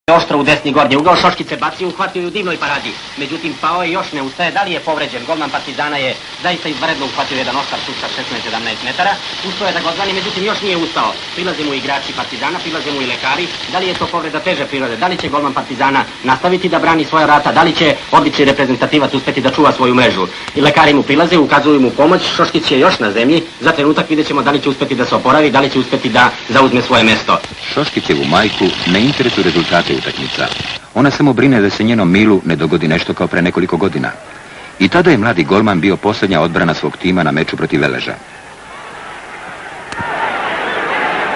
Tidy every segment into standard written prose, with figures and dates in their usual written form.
Oštro u desni gornji ugao, Šoškić se bacio, uhvatio i u divnoj paradi. Međutim, pao je, još ne ustaje, da li je povređen? Golman Partizana je zaista izvanredno uhvatio jedan oštar šut sa 16-17 metara. Ustao je da ga odbrani, međutim još nije ustao. Prilaze mu igrači Partizana, prilaze mu i lekari. Da li je to povreda teže prirode? Da li će golman Partizana nastaviti da brani svoja vrata? Da li će odlični reprezentativac uspeti da čuva svoju mrežu? I lekari mu prilaze, ukazuju mu pomoć. Šoškić je još na zemlji. Za trenutak vidjet ćemo da li će uspeti da se oporavi, da li će uspeti da zauzme svoje mesto. Šoškićevu majku ne interesuju rezultate utakmica. Ona samo brine da se njenom Milu ne dogodi nešto kao pre nekoliko godina. I tada je mladi golman bio posljednja odbrana svog tima na meču protiv Veleža.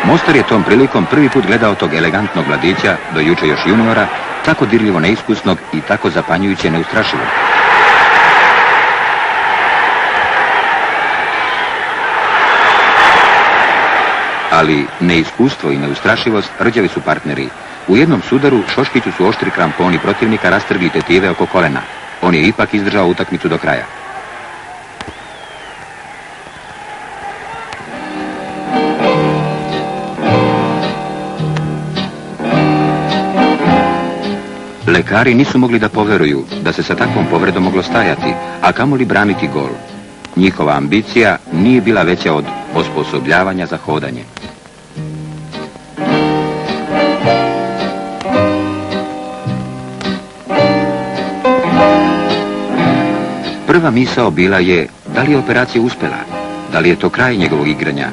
Mostar je tom prilikom prvi put gledao tog elegantnog mladića, do juče još juniora, tako dirljivo neiskusnog i tako zapanjujuće neustrašivog. Ali neiskustvo i neustrašivost rđavi su partneri. U jednom sudaru Šoškiću su oštri kramponi protivnika rastrgli tetive oko kolena. On je ipak izdržao utakmicu do kraja. Lekari nisu mogli da poveruju da se sa takvom povredom moglo stajati, a kamoli braniti gol. Njihova ambicija nije bila veća od osposobljavanja za hodanje. Prva misao bila je da li je operacija uspjela, da li je to kraj njegovog igranja,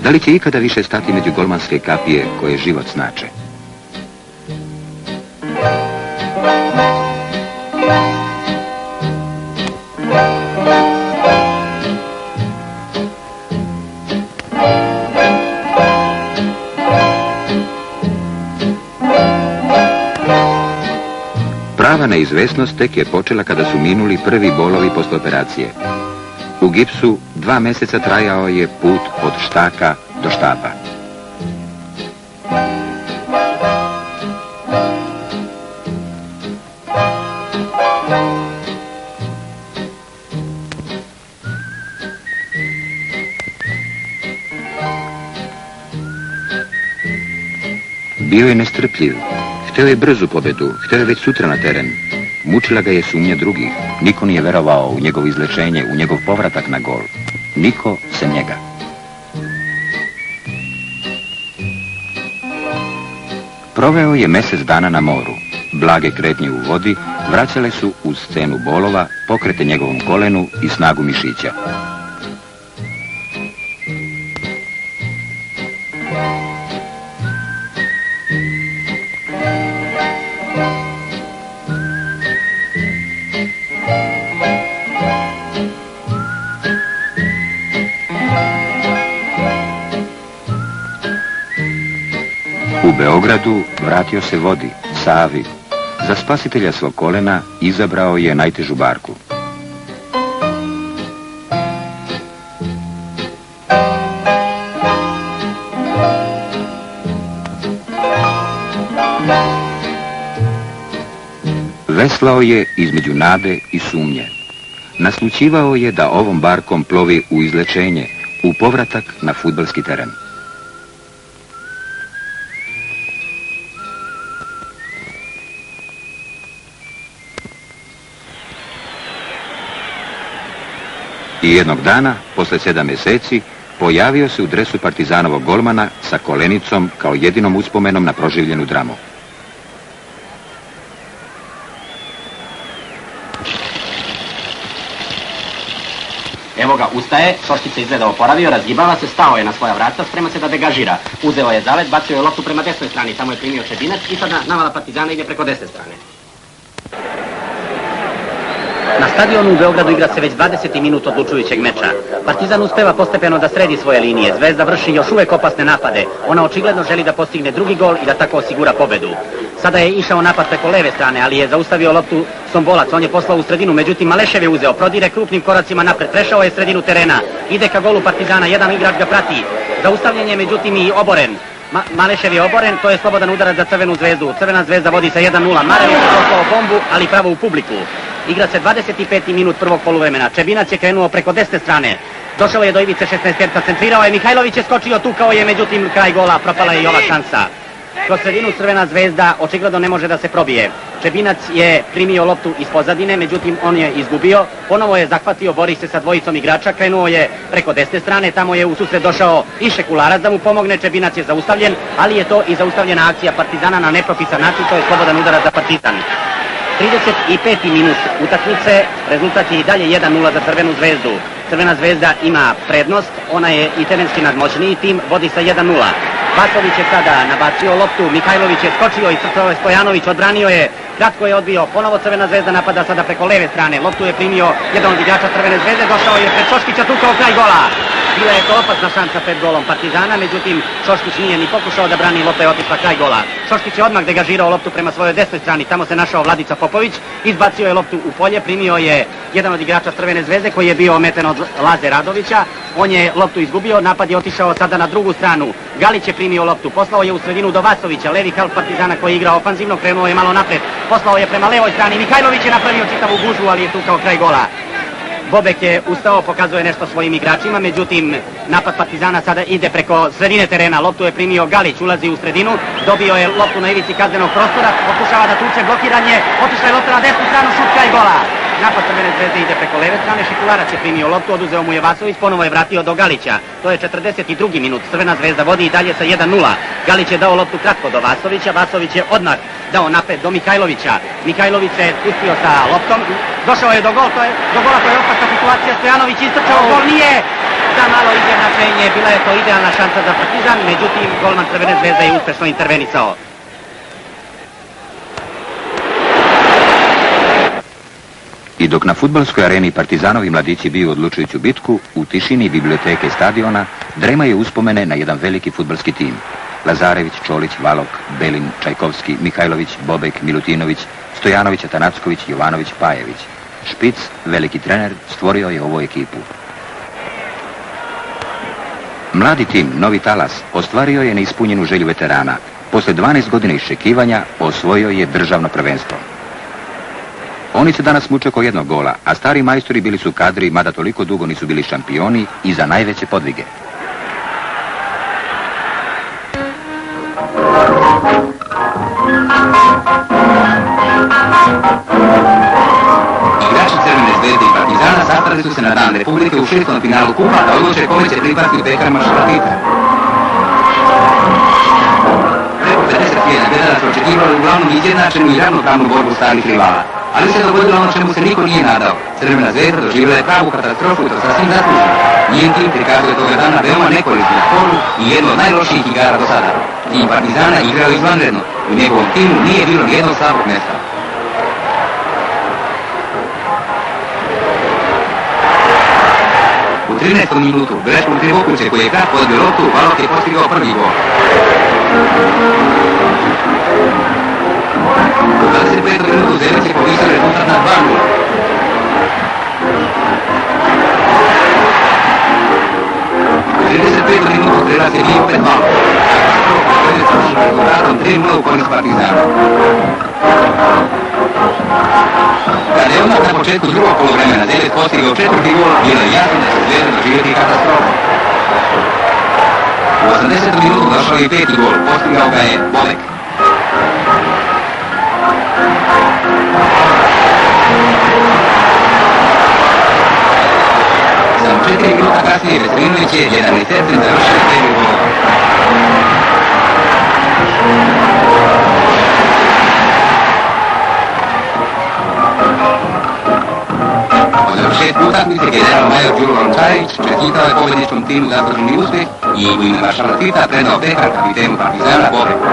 da li će ikada više stati među golmanske kapije koje život znače. Prava neizvesnost tek je počela kada su minuli prvi bolovi posle operacije. U gipsu 2 mjeseca trajao je put od štaka do štapa. Bio je nestrpljiv. Hteo je brzu pobedu, hteo je već sutra na teren. Mučila ga je sumnja drugih. Niko nije verovao u njegovo izlečenje, u njegov povratak na gol. Niko sem njega. Proveo je mjesec dana na moru. Blage kretnje u vodi vraćale su uz scenu bolova, pokrete njegovom kolenu i snagu mišića. U Beogradu vratio se vodi, Savi. Za spasitelja svog kolena izabrao je najtežu barku. Veslao je između nade i sumnje. Naslućivao je da ovom barkom plovi u izlečenje, u povratak na fudbalski teren. I jednog dana, posle 7 mjeseci, pojavio se u dresu Partizanovog golmana sa kolenicom kao jedinom uspomenom na proživljenu dramu. Evo ga, ustaje, Šoškić se izgleda oporavio, razgibava se, stao je na svoja vrata, sprema se da degažira. Uzeo je zalet, bacio je loptu prema desnoj strani, tamo je primio Čebinac i sada navala Partizana ide preko desne strane. Na stadionu u Beogradu igra se već 20. minut odlučujućeg meča. Partizan uspeva postepeno da sredi svoje linije. Zvezda vrši još uvek opasne napade. Ona očigledno želi da postigne drugi gol i da tako osigura pobedu. Sada je išao napad preko leve strane, ali je zaustavio loptu Sombolac. On je poslao u sredinu, međutim Malešev je uzeo. Prodire krupnim koracima napred. Prešao je sredinu terena. Ide ka golu Partizana. Jedan igrač ga prati. Zaustavljen je međutim i oboren. Malešev je oboren, to je slobodan udarac za Crvenu zvezdu. Crvena zvezda vodi sa 1:0. Marević je poslao bombu, ali pravo u publiku. Igra se 25. minut prvog poluvremena. Čebinac je krenuo preko desne strane. Došao je do ivice 16 terca, centrirao je, Mihajlović je skočio, tukao je, međutim kraj gola, propala je i ova šansa. Kroz sredinu Crvena zvezda očigledno ne može da se probije. Čebinac je primio loptu iz pozadine, međutim on je izgubio. Ponovo je zahvatio, bori se sa dvojicom igrača, krenuo je preko desne strane, tamo je u susret došao i Šekularac da mu pomogne, Čebinac je zaustavljen, ali je to i zaustavljena akcija Partizana na nepropisan način, to je slobodan udarac za Partizan. 35. minut utakmice, rezultat je i dalje 1:0 za Crvenu zvezdu. Crvena zvezda ima prednost, ona je i terenski nadmoćniji tim, vodi sa 1:0. Vasović je sada nabacio loptu, Mihajlović je skočio i crtao je Stojanović, odbranio je, kratko je odbio, ponovo Crvena zvezda napada sada preko leve strane, loptu je primio jedan od igrača Crvene zvezde, došao je pred Šoškića, tukao kraj gola. Bila je to opasna šansa pred golom Partizana, međutim Šoškić nije ni pokušao da brani, lopta je otišla kraj gola. Šoškić je odmah degažirao loptu prema svojoj desnoj strani, tamo se našao Vladica Popović, izbacio je loptu u polje, primio je jedan od igrača Crvene zvezde koji je bio ometen od Laze Radovića, on je loptu izgubio, napad je otišao sada na drugu stranu. Galić je primio loptu, poslao je u sredinu do Vasovića, levi half Partizana koji igra ofanzivno, krenuo je malo napred, poslao je prema levoj strani, Mihajlović je napravio čitavu gužvu, ali je tukao kraj gola. Bobek je ustao, pokazuje nešto svojim igračima, međutim napad Partizana sada ide preko sredine terena, loptu je primio Galić, ulazi u sredinu, dobio je loptu na ivici kaznenog prostora, pokušava da tuče, blokiranje, otišla je lopta na desnu stranu, šut kraj gola. Napad Crvene zvezde ide preko leve strane, Šekularac je primio loptu, oduzeo mu je Vasović, ponovo je vratio do Galića. To je 42. minut, Crvena zvezda vodi i dalje sa 1:0. Galić je dao loptu kratko do Vasovića, Vasović je odmah dao napred do Mihajlovića. Mihajlović se spustio sa loptom, došao je do gola, to je opasna situacija, Stojanović istrčao, gol nije za malo izjednačenje, bila je to idealna šansa za Partizan, međutim golman Crvene zvezde je uspešno intervenisao. I dok na fudbalskoj areni Partizanovi mladići biju odlučujuću bitku, u tišini biblioteke stadiona dremaju uspomene na jedan veliki fudbalski tim. Lazarević, Čolić, Valok, Belin, Čajkovski, Mihajlović, Bobek, Milutinović, Stojanović, Atanacković, Jovanović, Pajević. Špic, veliki trener, stvorio je ovu ekipu. Mladi tim, novi talas, ostvario je neispunjenu želju veterana. Posle 12 godina iščekivanja osvojio je državno prvenstvo. Oni se danas muče oko jednog gola, a stari majstori bili su kadri, mada toliko dugo nisu bili šampioni i za najveće podvige. Igrači Crvene zvezde i Partizana sastali su se na dan Republike u 6. finalu kupa da odluče kome će pripasti pekar maršala Tita. Preko 50.000 gledalaca očekivali uglavnom izjednačenu i ravnopravnu borbu starih rivala. Ali se dogodilo ono čemu se niko nije nadao. Crvena zvezda doživjela je pravu katastrofu i to sasvim zasluženo. Njen tim prikazuje toga dana veoma nekorisnu foru i jedno od najlošijih igara do sada. Tim Partizana igrao izvanredno. U njegovom timu nije bilo nijednog slabog mjesta. U 13. minutu, greškom Krivokuće koji je kratko odbio loptu, Valok je postigao prvi gol. U 25. minutu Zelić je povisao rezultat na 2:0. U 35. minutu Strelac je bio opet Valok. Zelić je sa rezultatom 3:0 u korist Partizana. Kada je odmah na početku drugog poluvremena Zelić postigao 4. gol, bilo je jasno da će Zvezda doživjeti katastrofu. U 80. minutu došao je 5. gol, postigao ga je Bobek. Samo 4 minuta kasnije Veselinović je 11. završio prvi gol. Po završetku utakmice general major Đuro Lončarić čestitao je pobjedničkom timu zasluženi uspjeh i u ime maršala Tita predao pekar kapitenu Partizana Bobeku.